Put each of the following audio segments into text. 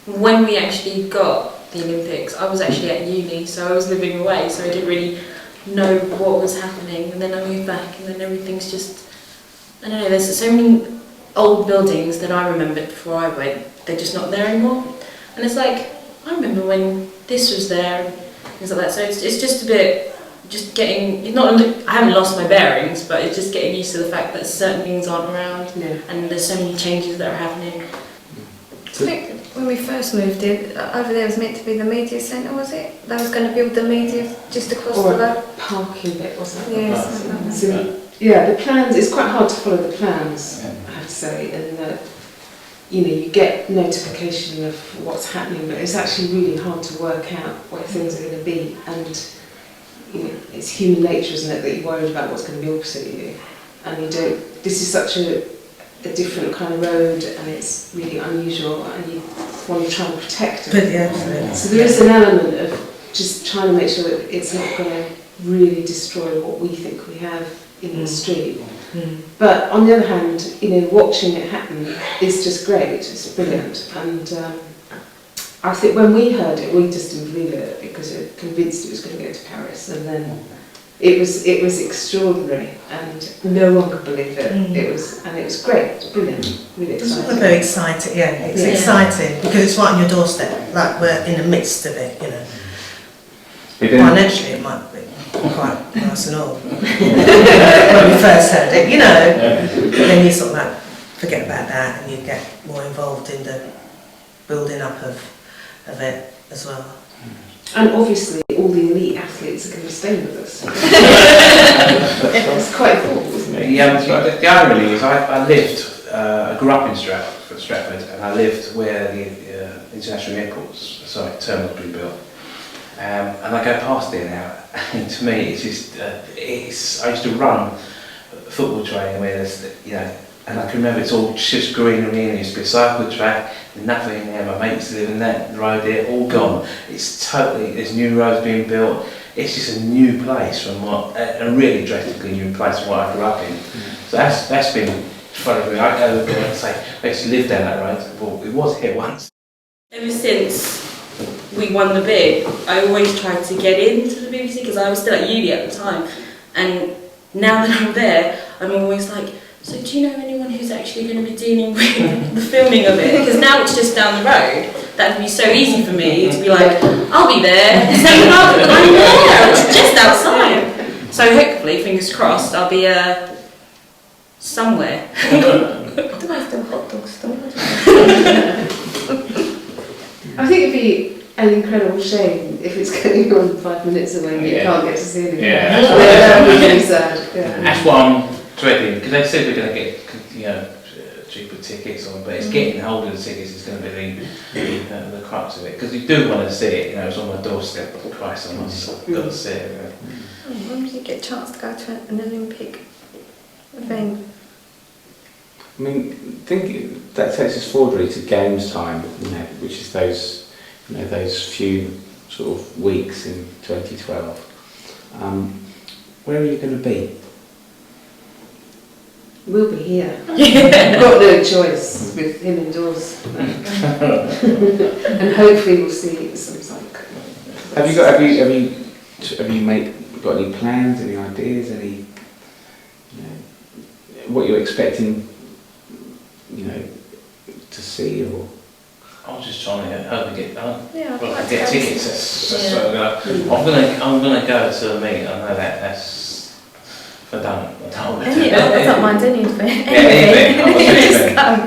when we actually got the Olympics, I was actually at uni, so I was living away, so I didn't really know what was happening. And then I moved back, and then everything's just, I don't know, there's so many old buildings that I remembered before I went, they're just not there anymore. And it's like, I remember when this was there, and things like that. So it's just a bit, just getting, I haven't lost my bearings, but it's just getting used to the fact that certain things aren't around, and there's so many changes that are happening. I think when we first moved in, over there was meant to be the media centre, was it? They was going to build the media just across the road. Parking bit, wasn't it? Yes. So, yeah, the plans, it's quite hard to follow the plans, I have to say, and that, you get notification of what's happening, but it's actually really hard to work out where things are going to be, and it's human nature, isn't it, that you're worried about what's going to be opposite you, and you don't, this is such a different kind of road, and it's really unusual, and you want to try and protect it. So there is an element of just trying to make sure that it's not going to really destroy what we think we have in the street. But on the other hand, watching it happen is just great, it's brilliant, and I think when we heard it, we just didn't believe it, because we're convinced it was going to go to Paris, and then it was extraordinary, and no one could believe it. It was great, it was brilliant, really exciting. It's very exciting, it's exciting, because it's right on your doorstep, like we're in the midst of it, Financially it might be quite nice and all, when we first heard it, but then you sort of like forget about that, and you get more involved in the building up of it as well. And obviously all the elite athletes are going to stay with us. It's quite cool, isn't it? Yeah, the irony is I grew up in Stratford, and I lived where the international terminal's been built. And I go past there now, and to me it's just, I used to run football training where there's, and I can remember it's all just greenery, and it used to be a cycle track, nothing there, my mates live in that road there, all gone. It's totally, there's new roads being built, it's just a new place from a really drastically new place from what I grew up in. So that's been funny for me. I go there and say, I used to live down that road, well it was here once. Ever since we won the bid, I always tried to get into the BBC, because I was still at uni at the time, and now that I'm there, I'm always like, so do you know anyone who's actually going to be dealing with the filming of it? Because now it's just down the road. That would be so easy for me to be like, I'll be there, I'm there, it's just outside. So hopefully, fingers crossed, I'll be somewhere. Do I still hot dog store? I think it'd be an incredible shame if it's going on 5 minutes away and you can't get to see anything. That would be really sad. That's what I'm dreading, because they said we're going to get cheaper tickets on, but it's getting hold of the tickets is going to be the crux of it, because you do want to see it. It's on my doorstep, but Christ, I've got to see it. When did you get a chance to go to an Olympic event? I mean, think that takes us forward really to games time, which is those few sort of weeks in 2012. Where are you going to be? We'll be here. We've got no choice with him indoors. And hopefully we'll see some cycle. Have you got any plans, any ideas, any what you're expecting, to see, or? I was just trying to hope to get I'd tickets. That's what I'm going to go to a meet. I know that's. I don't mind any event.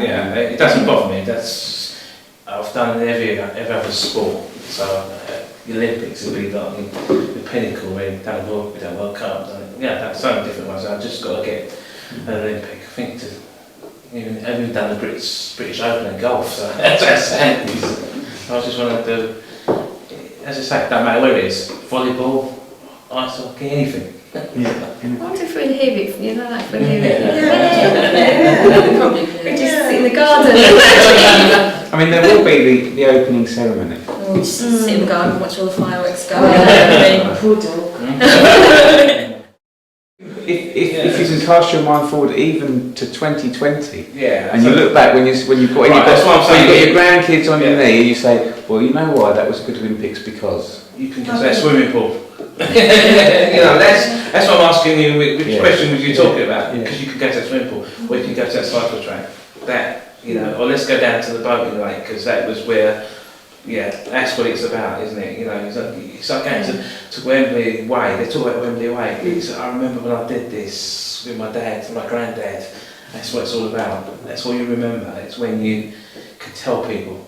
Yeah, it doesn't bother me. I've done every other sport. So the Olympics will be like the pinnacle. We've done World Cup. That's so many different ones. I've just got to get an Olympic. I think I've even done the British Open in golf. So that's handy. I just want to do, as I say, it don't matter where it is. Volleyball, ice hockey, anything. I wonder if we'll hear it, if we'll hear it. Probably. We just sit in the garden. I mean, there will be the opening ceremony. We'll just sit in the garden and watch all the fireworks go. Poor dog. if you can cast your mind forward even to 2020, Yeah. and you look back when you've got when you've got your grandkids on your knee, and you say, well, you know why that was a good Olympics, because you can go to that swimming pool. That's what I'm asking you. Which question was you talking about? Because you can go to that swimming pool, or you can go to that cycle track. Or let's go down to the boating lake, because that was where. Yeah, that's what it's about, isn't it? It's like going to Wembley Way. They talk about Wembley Way. I remember when I did this with my dad and my granddad. That's what it's all about. That's what you remember. It's when you could tell people